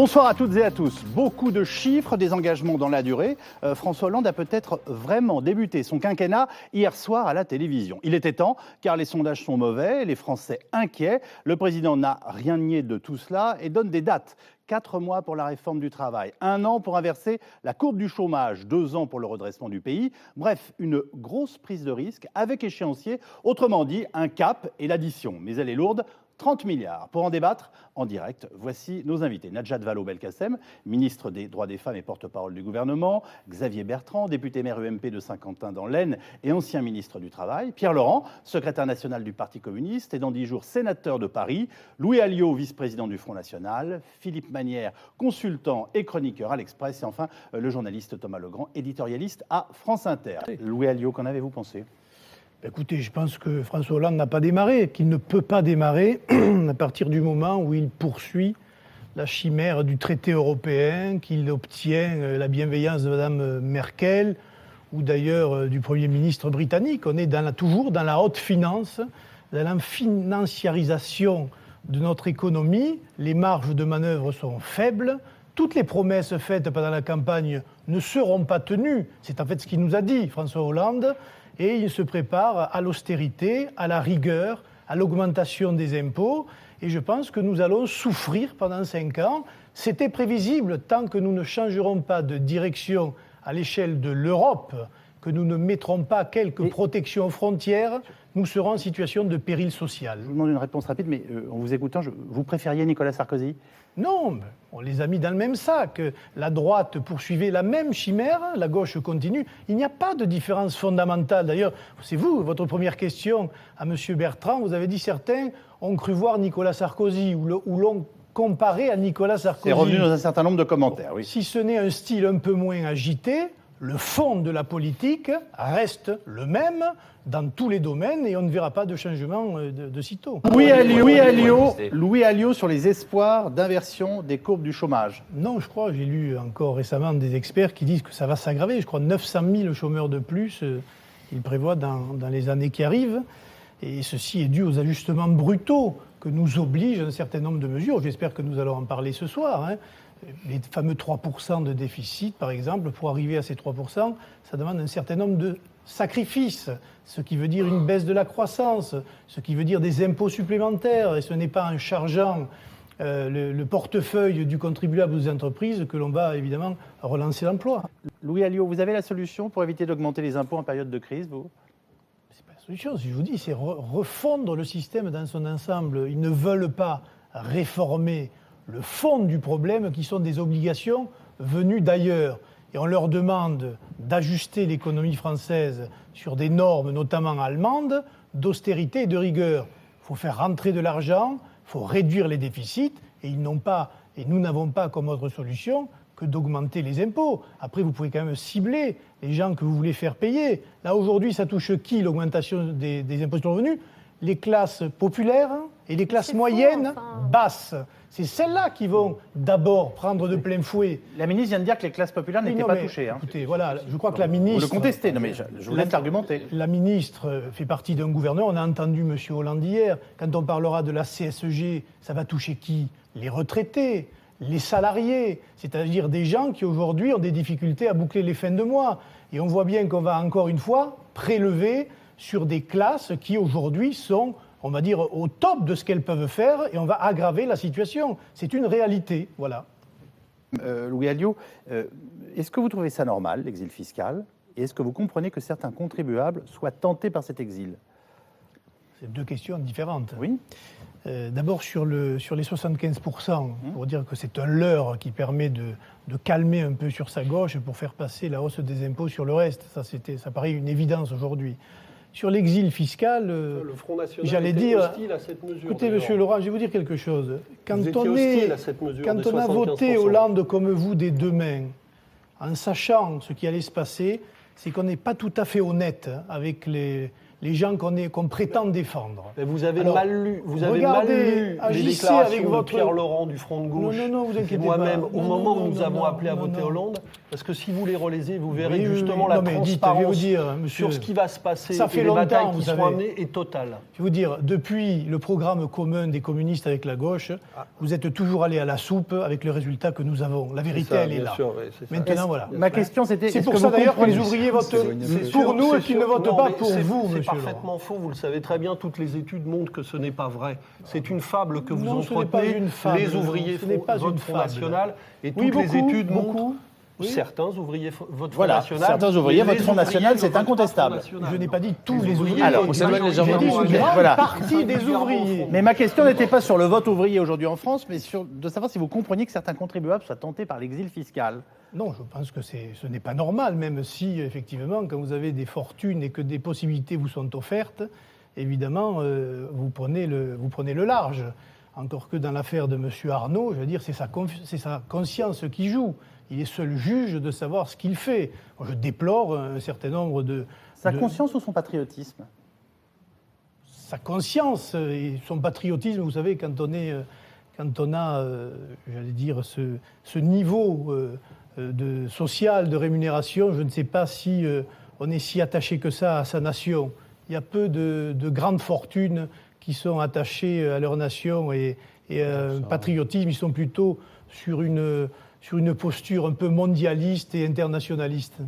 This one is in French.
Bonsoir à toutes et à tous. Beaucoup de chiffres, des engagements dans la durée. François Hollande a peut-être vraiment débuté son quinquennat hier soir à la télévision. Il était temps, car les sondages sont mauvais, les Français inquiets. Le président n'a rien nié de tout cela et donne des dates. 4 mois pour la réforme du travail, 1 an pour inverser la courbe du chômage, 2 ans pour le redressement du pays. Bref, une grosse prise de risque avec échéancier, autrement dit un cap et l'addition. Mais elle est lourde. 30 milliards. Pour en débattre, en direct, voici nos invités. Najat Vallaud-Belkacem, ministre des Droits des Femmes et porte-parole du gouvernement. Xavier Bertrand, député maire UMP de Saint-Quentin dans l'Aisne et ancien ministre du Travail. Pierre Laurent, secrétaire national du Parti communiste et dans 10 jours sénateur de Paris. Louis Alliot, vice-président du Front national. Philippe Manière, consultant et chroniqueur à l'Express. Et enfin, le journaliste Thomas Legrand, éditorialiste à France Inter. Louis Alliot, qu'en avez-vous pensé ? Écoutez, je pense que François Hollande n'a pas démarré, qu'il ne peut pas démarrer à partir du moment où il poursuit la chimère du traité européen, qu'il obtient la bienveillance de Mme Merkel ou d'ailleurs du Premier ministre britannique. On est toujours dans la haute finance, dans la financiarisation de notre économie. Les marges de manœuvre sont faibles. Toutes les promesses faites pendant la campagne ne seront pas tenues. C'est en fait ce qu'il nous a dit, François Hollande. Et il se prépare à l'austérité, à la rigueur, à l'augmentation des impôts. Et je pense que nous allons souffrir pendant 5 ans. C'était prévisible tant que nous ne changerons pas de direction à l'échelle de l'Europe, que nous ne mettrons pas quelques protections aux frontières, nous serons en situation de péril social. Je vous demande une réponse rapide, mais en vous écoutant, vous préfériez Nicolas Sarkozy ? Non, on les a mis dans le même sac. La droite poursuivait la même chimère, la gauche continue. Il n'y a pas de différence fondamentale. D'ailleurs, c'est vous, votre première question à M. Bertrand, vous avez dit certains ont cru voir Nicolas Sarkozy ou l'ont comparé à Nicolas Sarkozy. C'est revenu dans un certain nombre de commentaires, oui. Si ce n'est un style un peu moins agité, le fond de la politique reste le même dans tous les domaines et on ne verra pas de changement de sitôt. Louis Alliot sur les espoirs d'inversion des courbes du chômage. Non, je crois, j'ai lu encore récemment des experts qui disent que ça va s'aggraver. Je crois 900 000 chômeurs de plus, ils prévoient dans les années qui arrivent. Et ceci est dû aux ajustements brutaux que nous obligent un certain nombre de mesures. J'espère que nous allons en parler ce soir. Les fameux 3% de déficit, par exemple, pour arriver à ces 3%, ça demande un certain nombre de sacrifices, ce qui veut dire une baisse de la croissance, ce qui veut dire des impôts supplémentaires, et ce n'est pas en chargeant le portefeuille du contribuable ou des entreprises que l'on va évidemment relancer l'emploi. Louis Alliot, vous avez la solution pour éviter d'augmenter les impôts en période de crise, vous ? C'est pas la solution, si je vous dis, c'est refondre le système dans son ensemble. Ils ne veulent pas réformer le fond du problème, qui sont des obligations venues d'ailleurs. Et on leur demande d'ajuster l'économie française sur des normes, notamment allemandes, d'austérité et de rigueur. Il faut faire rentrer de l'argent, il faut réduire les déficits, et nous n'avons pas comme autre solution que d'augmenter les impôts. Après, vous pouvez quand même cibler les gens que vous voulez faire payer. Là, aujourd'hui, ça touche qui, l'augmentation des impôts sur le revenu ? Les classes populaires et les classes moyennes basses. C'est celles-là qui vont d'abord prendre de plein fouet. La ministre vient de dire que les classes populaires n'étaient pas touchées. Écoutez, voilà, je crois que la ministre... Vous le contestez, non mais je vous laisse argumenter. La ministre fait partie d'un gouvernement. On a entendu M. Hollande hier. Quand on parlera de la CSG, ça va toucher qui ? Les retraités, les salariés, c'est-à-dire des gens qui aujourd'hui ont des difficultés à boucler les fins de mois. Et on voit bien qu'on va encore une fois prélever sur des classes qui aujourd'hui sont, on va dire, au top de ce qu'elles peuvent faire, et on va aggraver la situation. C'est une réalité, voilà. Louis Alliot, est-ce que vous trouvez ça normal, l'exil fiscal ? Et est-ce que vous comprenez que certains contribuables soient tentés par cet exil ? C'est 2 questions différentes. Oui. D'abord, sur les 75%, pour dire que c'est un leurre qui permet de calmer un peu sur sa gauche pour faire passer la hausse des impôts sur le reste. Ça paraît une évidence aujourd'hui. Sur l'exil fiscal, le Front National j'allais dire, hostile à cette mesure. Écoutez, Monsieur Laurent, je vais vous dire quelque chose. Quand on a voté 75%. Hollande comme vous des 2 mains, en sachant ce qui allait se passer, c'est qu'on n'est pas tout à fait honnête avec les gens qu'on prétend défendre. Mais vous avez Alors, mal lu, vous avez regardez, mal lu les agissez déclarations avec de votre- Pierre Laurent du Front de Gauche. Non, vous inquiétez et moi-même, pas. au Non, moment non, où nous non, avons non, appelé à non, voter non. Hollande, parce que si vous les relisez, vous verrez Oui, que oui, justement oui. la Non, mais dites, je vais transparence vous dire, monsieur, sur ce qui va se passer ça et fait les batailles longtemps, qui vous sont savez. amenées est totale. Je vais vous dire, depuis le programme commun des communistes avec la gauche, vous êtes toujours allé à la soupe avec le résultat que nous avons. La vérité, elle est là. Maintenant, voilà. Ma question, c'était... C'est est-ce pour que ça vous d'ailleurs que les comprenez- ouvriers votent C'est pour sûr, nous et c'est qu'ils ne sûr. votent Non, pas mais pour c'est- vous, C'est monsieur Laurent. parfaitement faux, vous le savez très bien, toutes les études montrent que ce n'est pas vrai. C'est une fable que vous Non, ce n'est pas entretenez, une fable, les ouvriers ce n'est pas votent une Front fable. National, et Oui, toutes les beaucoup, études montrent... beaucoup. Oui. Certains ouvriers votent Front Voilà, National. certains ouvriers mais votent les Front National, ouvriers c'est ne votent pas incontestable. Front National. Je n'ai pas dit tous les ouvriers. Alors, on s'éloigne J'ai légèrement dit du une sujet. grande Voilà. partie des ouvriers. Mais ma question n'était pas sur le vote ouvrier aujourd'hui en France, mais de savoir si vous compreniez que certains contribuables soient tentés par l'exil fiscal. Non, je pense que ce n'est pas normal, même si, effectivement, quand vous avez des fortunes et que des possibilités vous sont offertes, évidemment, vous prenez le large. Encore que dans l'affaire de M. Arnaud, je veux dire, c'est sa conscience qui joue. Il est seul juge de savoir ce qu'il fait. Moi, je déplore un certain nombre de... Sa conscience ou son patriotisme? Sa conscience et son patriotisme, vous savez, quand on a, j'allais dire, ce niveau social, de rémunération, je ne sais pas si on est si attaché que ça à sa nation. Il y a peu de grandes fortunes qui sont attachées à leur nation et un patriotisme, ils sont plutôt sur une posture un peu mondialiste et internationaliste.